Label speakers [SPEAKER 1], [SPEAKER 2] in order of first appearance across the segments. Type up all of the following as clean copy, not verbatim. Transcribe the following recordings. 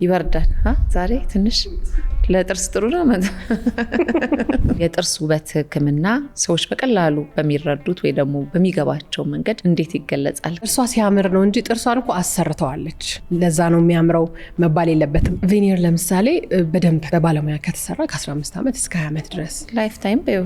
[SPEAKER 1] ይበርዳል ዛሬ ትንሽ ለጥርስ ጥሩ ነው የጥርስ ውበት ህክምና ሰዎች በቀላሉ በሚረዱት ወይ ደግሞ በሚገባቸው መንገድ እንዴት ይገለጻል?
[SPEAKER 2] ጥርሷ ሲያምር ነው እንጂ ጥርሷን እኮ አሰርተዋለች ለዛ ነው የሚያምረው መባል የለበትም። ቬኒር ለምሳሌ በደንብ በባለሙያ ከተሰራ ከ15 ዓመት እስከ 20 ዓመት ድረስ
[SPEAKER 1] ላይፍ ታይም በዩ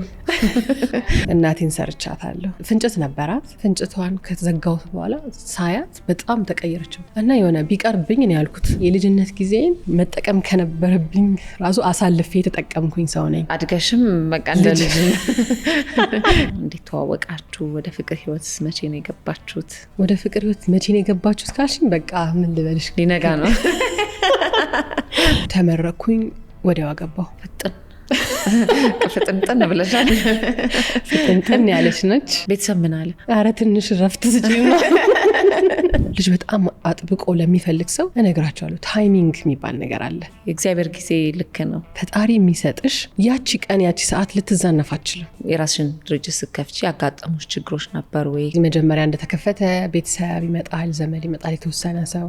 [SPEAKER 2] እናቴን ሰርቻታለሁ። ፍንጭት ነበራት። ፍንጭቷን ከተዘጋው በኋላ ሳያት በጣም ተቀየረች እና የሆነ ቢቀርብኝ ነው ያልኩት የልጅነት ጊዜን መጠቀም ከነበረብኝ ራሱ አሳልፌ የተጠቀምኩኝ ሰው ነኝ።
[SPEAKER 1] አድገሽም በቃ እንደ ልጅ እንዴት ተዋወቃችሁ? ወደ ፍቅር ህይወትስ መቼ ነው የገባችሁት?
[SPEAKER 2] ወደ ፍቅር ህይወት መቼ ነው የገባችሁት ካልሽኝ በቃ ምን ልበልሽ
[SPEAKER 1] ሊነጋ ነው።
[SPEAKER 2] ተመረኩኝ ወዲያው አገባሁ።
[SPEAKER 1] ፍጥንጥን ብለሻል።
[SPEAKER 2] ፍጥንጥን ያለች ነች።
[SPEAKER 1] ቤተሰብ ምን አለ?
[SPEAKER 2] ኧረ ትንሽ ረፍት ስጪኝ። ልጅ በጣም አጥብቆ ለሚፈልግ ሰው እነግራቸዋለሁ ታይሚንግ የሚባል ነገር አለ።
[SPEAKER 1] የእግዚአብሔር ጊዜ ልክ ነው።
[SPEAKER 2] ፈጣሪ የሚሰጥሽ ያቺ ቀን ያቺ ሰዓት ልትዛነፍ አትችልም።
[SPEAKER 1] የራስሽን ድርጅት ስትከፍቺ ያጋጠሙሽ ችግሮች ነበሩ ወይ?
[SPEAKER 2] መጀመሪያ እንደተከፈተ ቤተሰብ ይመጣል፣ ዘመድ ይመጣል፣ የተወሰነ ሰው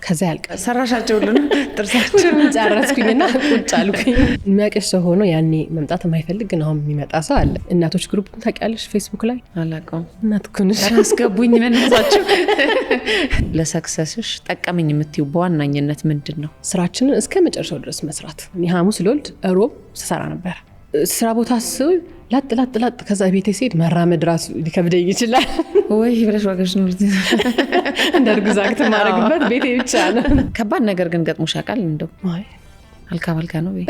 [SPEAKER 2] ከዛ ያልቃል።
[SPEAKER 1] ሰራሻቸው ሁሉ ጥርሳቸውን
[SPEAKER 2] ጨረስኩኝና ቁጭ አልኩኝ። የሚያውቅሽ ሰው ሆኖ ያኔ መምጣት የማይፈልግ ግን አሁን የሚመጣ ሰው አለ። እናቶች ግሩፕ ታውቂያለሽ? ፌስቡክ ላይ
[SPEAKER 1] አላውቀውም።
[SPEAKER 2] እናት ኩንሽ
[SPEAKER 1] አስገቡኝ መነሳቸው። ለሰክሰስሽ ጠቀመኝ የምትይው በዋናኝነት ምንድን ነው?
[SPEAKER 2] ስራችንን እስከ መጨረሻው ድረስ መስራት። እኔ ሐሙስ ለወልድ ሮብ ስሰራ ነበር። ስራ ቦታ ስውል ላጥ ከዛ ቤቴ ስሄድ መራመድ ራሱ ሊከብደኝ ይችላል።
[SPEAKER 1] ወይ ብለሽ ዋጋሽ ነው
[SPEAKER 2] እንደርጉዝ አክት ማድረግበት ቤቴ ብቻ ነው።
[SPEAKER 1] ከባድ ነገር ግን ገጥሞሽ ያውቃል? እንደው አልካ ነው ወይ?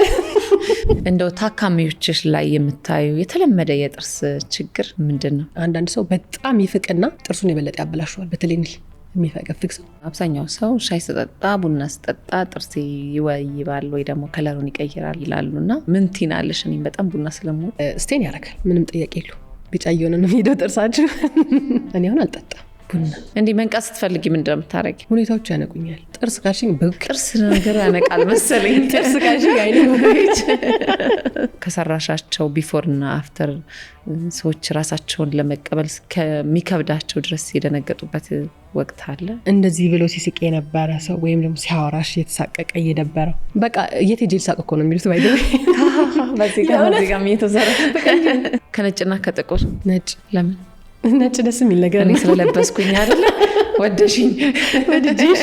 [SPEAKER 1] እንደው ታካሚዎችሽ ላይ የምታዩ የተለመደ የጥርስ ችግር ምንድን ነው?
[SPEAKER 2] አንዳንድ ሰው በጣም ይፍቅና ጥርሱን የበለጠ ያበላሸዋል። በተለይ እንዲህ የሚፈገፍግ ሰው።
[SPEAKER 1] አብዛኛው ሰው ሻይ ስጠጣ ቡና ስጠጣ ጥርሴ ይወይባል ወይ ደግሞ ከለሩን ይቀይራል ይላሉና ምን ትይናለሽ? እኔም በጣም ቡና ስለምወድ
[SPEAKER 2] ስቴን ያደርጋል። ምንም ጥያቄ የለው። ቢጫ እየሆነ ነው ሄደው ጥርሳችሁ። እኔ አሁን አልጠጣም ቡና።
[SPEAKER 1] እንዲህ መንቃት ስትፈልጊ ምንድን ነው የምታደርጊው?
[SPEAKER 2] ሁኔታዎች ያነቁኛል። ጥርስ ካልሽኝ
[SPEAKER 1] ጥርስ ነገር ያነቃል መሰለኝ።
[SPEAKER 2] ጥርስ ካልሽኝ አይኔ ወይች
[SPEAKER 1] ከሰራሻቸው ቢፎር እና አፍተር ሰዎች ራሳቸውን ለመቀበል ከሚከብዳቸው ድረስ የደነገጡበት ወቅት አለ?
[SPEAKER 2] እንደዚህ ብሎ ሲስቅ የነበረ ሰው ወይም ደግሞ ሲያወራሽ እየተሳቀቀ እየደበረው በቃ የቴጄ ልሳቅ እኮ ነው የሚሉት። ባይደው
[SPEAKER 1] በዚህ ጋር እየተዘረ ከነጭና ከጥቁር
[SPEAKER 2] ነጭ
[SPEAKER 1] ለምን?
[SPEAKER 2] ነጭ ደስ የሚል ነገር
[SPEAKER 1] እኔ ስለለበስኩኝ አይደለ? ወደሽኝ
[SPEAKER 2] ወደጂሽ